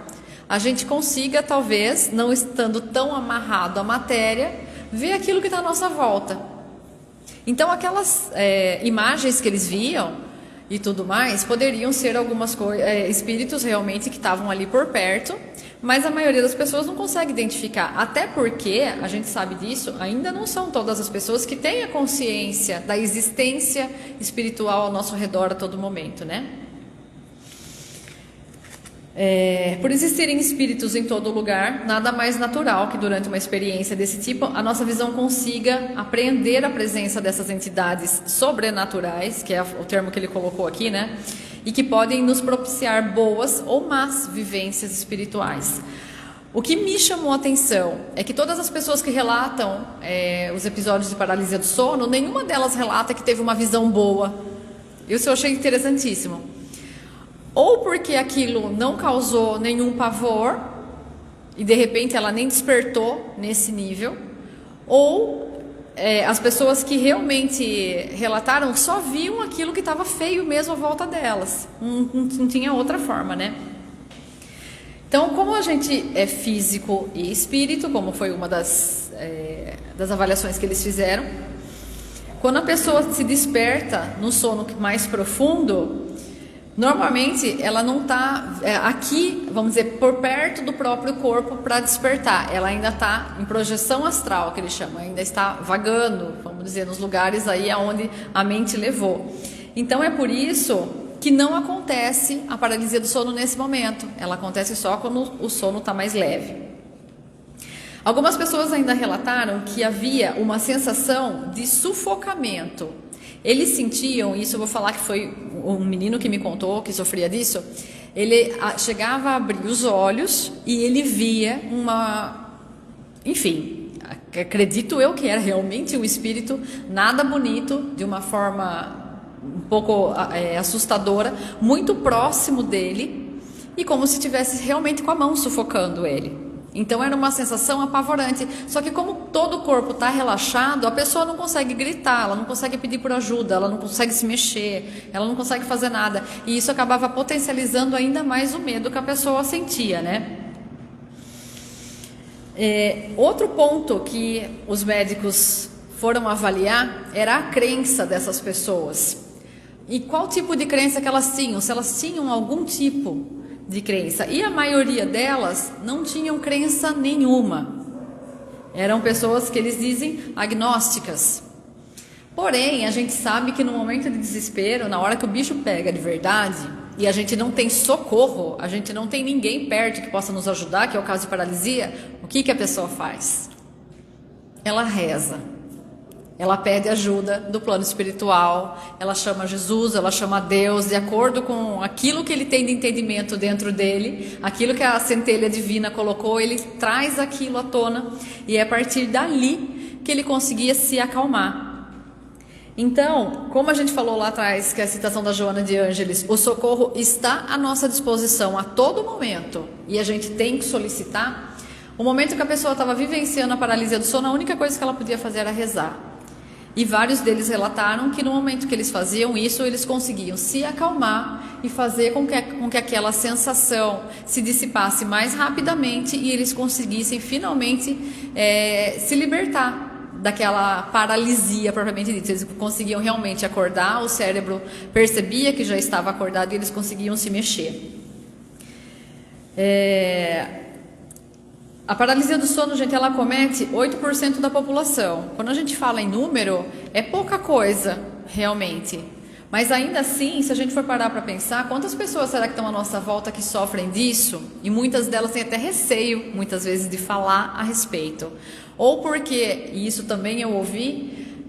a gente consiga, talvez, não estando tão amarrado à matéria, ver aquilo que está à nossa volta. Então, aquelas imagens que eles viam e tudo mais, poderiam ser algumas espíritos realmente que estavam ali por perto, mas a maioria das pessoas não consegue identificar, até porque, a gente sabe disso, ainda não são todas as pessoas que têm a consciência da existência espiritual ao nosso redor a todo momento, né? Por existirem espíritos em todo lugar, nada mais natural que durante uma experiência desse tipo, a nossa visão consiga apreender a presença dessas entidades sobrenaturais, que é o termo que ele colocou aqui, né? E que podem nos propiciar boas ou más vivências espirituais. O que me chamou a atenção é que todas as pessoas que relatam os episódios de paralisia do sono, nenhuma delas relata que teve uma visão boa. Isso eu achei interessantíssimo. Ou porque aquilo não causou nenhum pavor e de repente ela nem despertou nesse nível, ou as pessoas que realmente relataram só viam aquilo que estava feio mesmo à volta delas, não tinha outra forma, né? Então, como a gente é físico e espírito, como foi uma das avaliações que eles fizeram, Quando a pessoa se desperta no sono mais profundo, normalmente ela não está aqui, vamos dizer, por perto do próprio corpo para despertar. Ela ainda está em projeção astral, que eles chamam, ainda está vagando, vamos dizer, nos lugares aí aonde a mente levou. Então é por isso que não acontece a paralisia do sono nesse momento. Ela acontece só quando o sono está mais leve. Algumas pessoas ainda relataram que havia uma sensação de sufocamento. Eles sentiam, isso eu vou falar que foi um menino que me contou que sofria disso. Ele chegava a abrir os olhos e ele via enfim, acredito eu que era realmente um espírito nada bonito, de uma forma um pouco assustadora, muito próximo dele e como se estivesse realmente com a mão sufocando ele. Então era uma sensação apavorante. Só que como todo o corpo está relaxado, a pessoa não consegue gritar, ela não consegue pedir por ajuda, ela não consegue se mexer, ela não consegue fazer nada. E isso acabava potencializando ainda mais o medo que a pessoa sentia, né? Outro ponto que os médicos foram avaliar era a crença dessas pessoas. E qual tipo de crença que elas tinham? Se elas tinham algum tipo de crença. E a maioria delas não tinham crença nenhuma. Eram pessoas que eles dizem agnósticas. Porém, a gente sabe que no momento de desespero, na hora que o bicho pega de verdade, e a gente não tem socorro, a gente não tem ninguém perto que possa nos ajudar, que é o caso de paralisia, o que a pessoa faz? Ela reza. Ela pede ajuda do plano espiritual, ela chama Jesus, ela chama Deus, de acordo com aquilo que ele tem de entendimento dentro dele, aquilo que a centelha divina colocou, ele traz aquilo à tona, e é a partir dali que ele conseguia se acalmar. Então, como a gente falou lá atrás, que é a citação da Joana de Ângeles, o socorro está à nossa disposição a todo momento, e a gente tem que solicitar. O momento que a pessoa estava vivenciando a paralisia do sono, a única coisa que ela podia fazer era rezar. E vários deles relataram que no momento que eles faziam isso, eles conseguiam se acalmar e fazer com que aquela sensação se dissipasse mais rapidamente e eles conseguissem finalmente se libertar daquela paralisia propriamente dita. Eles conseguiam realmente acordar, o cérebro percebia que já estava acordado e eles conseguiam se mexer. A paralisia do sono, gente, ela acomete 8% da população. Quando a gente fala em número, é pouca coisa, realmente. Mas ainda assim, se a gente for parar para pensar, quantas pessoas será que estão à nossa volta que sofrem disso? E muitas delas têm até receio, muitas vezes, de falar a respeito. Ou porque, e isso também eu ouvi,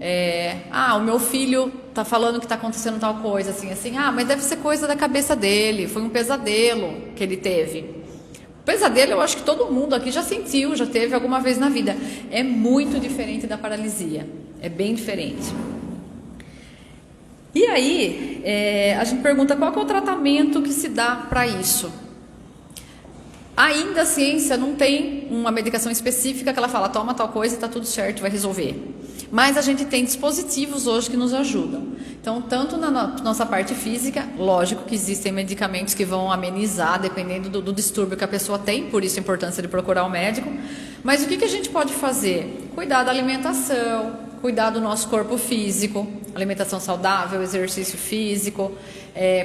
o meu filho está falando que está acontecendo tal coisa, assim, mas deve ser coisa da cabeça dele, foi um pesadelo que ele teve. Pesadelo, eu acho que todo mundo aqui já sentiu, já teve alguma vez na vida. É muito diferente da paralisia, é bem diferente. E aí, a gente pergunta qual que é o tratamento que se dá para isso. Ainda a ciência não tem uma medicação específica que ela fala, toma tal coisa e está tudo certo, vai resolver. Mas a gente tem dispositivos hoje que nos ajudam. Então, tanto na nossa parte física, lógico que existem medicamentos que vão amenizar, dependendo do distúrbio que a pessoa tem, por isso a importância de procurar o médico. Mas o que a gente pode fazer? Cuidar da alimentação, cuidar do nosso corpo físico, alimentação saudável, exercício físico,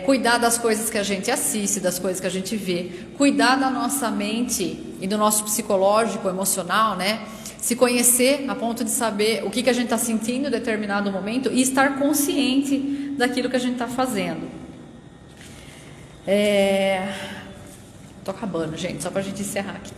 cuidar das coisas que a gente assiste, das coisas que a gente vê, cuidar da nossa mente e do nosso psicológico, emocional, né? Se conhecer a ponto de saber o que a gente está sentindo em determinado momento e estar consciente daquilo que a gente está fazendo. Estou acabando, gente, só para a gente encerrar aqui.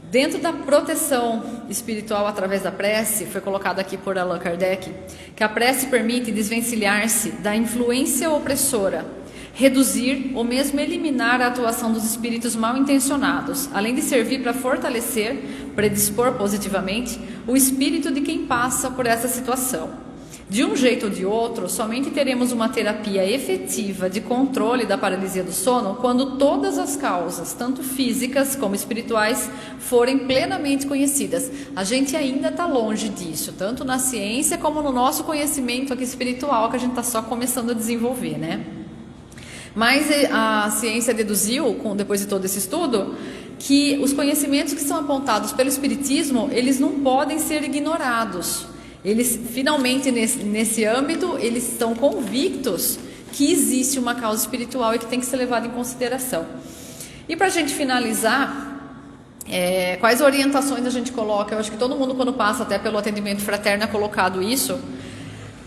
Dentro da proteção espiritual através da prece, foi colocado aqui por Allan Kardec, que a prece permite desvencilhar-se da influência opressora, reduzir ou mesmo eliminar a atuação dos espíritos mal intencionados, além de servir para fortalecer, predispor positivamente o espírito de quem passa por essa situação. De um jeito ou de outro, somente teremos uma terapia efetiva de controle da paralisia do sono quando todas as causas, tanto físicas como espirituais, forem plenamente conhecidas. A gente ainda está longe disso, tanto na ciência como no nosso conhecimento aqui espiritual, que a gente está só começando a desenvolver, né? Mas a ciência deduziu, depois de todo esse estudo, que os conhecimentos que são apontados pelo Espiritismo, eles não podem ser ignorados. Eles, finalmente, nesse âmbito, eles estão convictos que existe uma causa espiritual e que tem que ser levada em consideração. E para a gente finalizar, quais orientações a gente coloca? Eu acho que todo mundo, quando passa até pelo atendimento fraterno, é colocado isso,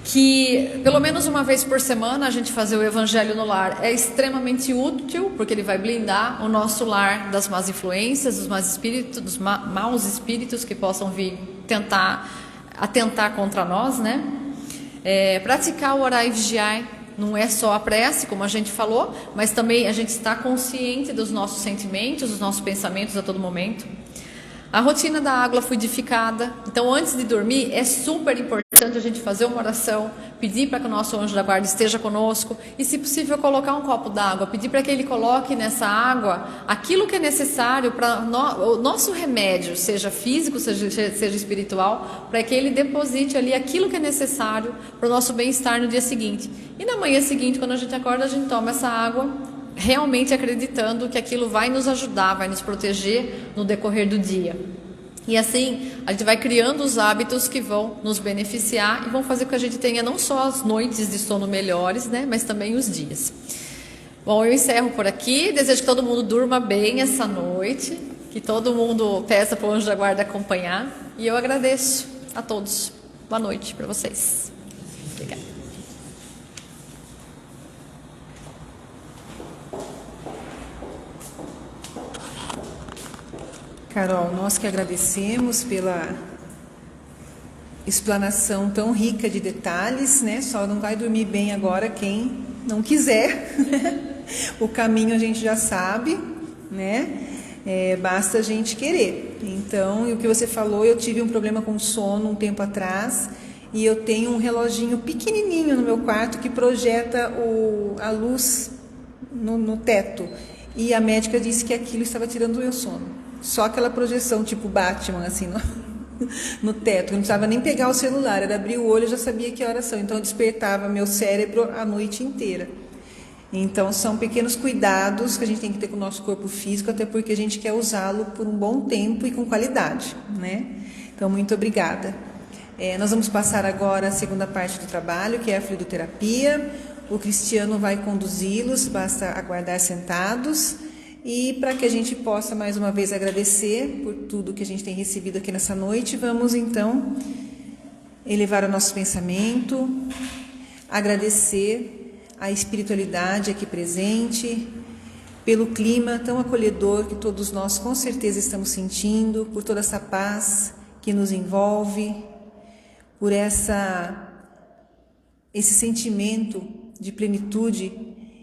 que pelo menos uma vez por semana a gente fazer o Evangelho no lar é extremamente útil, porque ele vai blindar o nosso lar das más influências, dos maus espíritos, dos maus espíritos que possam vir atentar contra nós, né? Praticar o orar e vigiar não é só a prece, como a gente falou, mas também a gente está consciente dos nossos sentimentos, dos nossos pensamentos a todo momento. A rotina da água fluidificada. Então, antes de dormir, é super importante a gente fazer uma oração, pedir para que o nosso anjo da guarda esteja conosco e, se possível, colocar um copo d'água, pedir para que ele coloque nessa água aquilo que é necessário para o nosso remédio, seja físico, seja espiritual, para que ele deposite ali aquilo que é necessário para o nosso bem-estar no dia seguinte. E na manhã seguinte, quando a gente acorda, a gente toma essa água, realmente acreditando que aquilo vai nos ajudar, vai nos proteger no decorrer do dia. E assim, a gente vai criando os hábitos que vão nos beneficiar e vão fazer com que a gente tenha não só as noites de sono melhores, né, mas também os dias. Bom, eu encerro por aqui. Desejo que todo mundo durma bem essa noite, que todo mundo peça para o anjo da guarda acompanhar. E eu agradeço a todos. Boa noite para vocês. Obrigada.
Carol, nós que agradecemos pela explanação tão rica de detalhes, né? Só não vai dormir bem agora quem não quiser. O caminho a gente já sabe, né? Basta a gente querer. Então, e o que você falou, eu tive um problema com sono um tempo atrás e eu tenho um reloginho pequenininho no meu quarto que projeta a luz no teto. E a médica disse que aquilo estava tirando o meu sono. Só aquela projeção tipo Batman, assim, no teto. Eu não precisava nem pegar o celular, era abrir o olho e já sabia que horas são. Então, eu despertava meu cérebro a noite inteira. Então, são pequenos cuidados que a gente tem que ter com o nosso corpo físico, até porque a gente quer usá-lo por um bom tempo e com qualidade, né? Então, muito obrigada. Nós vamos passar agora a segunda parte do trabalho, que é a fluidoterapia. O Cristiano vai conduzi-los, basta aguardar sentados. E para que a gente possa mais uma vez agradecer por tudo que a gente tem recebido aqui nessa noite, vamos então elevar o nosso pensamento, agradecer a espiritualidade aqui presente, pelo clima tão acolhedor que todos nós com certeza estamos sentindo, por toda essa paz que nos envolve, por esse sentimento de plenitude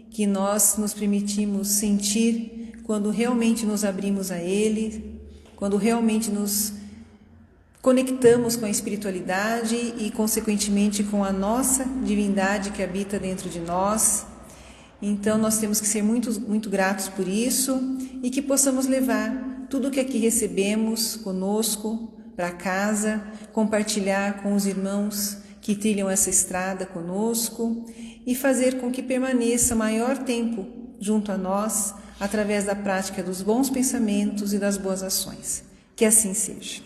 que nós nos permitimos sentir quando realmente nos abrimos a Ele, quando realmente nos conectamos com a espiritualidade e, consequentemente, com a nossa divindade que habita dentro de nós. Então, nós temos que ser muito, muito gratos por isso e que possamos levar tudo o que aqui recebemos conosco para casa, compartilhar com os irmãos que trilham essa estrada conosco e fazer com que permaneça maior tempo junto a nós, através da prática dos bons pensamentos e das boas ações. Que assim seja.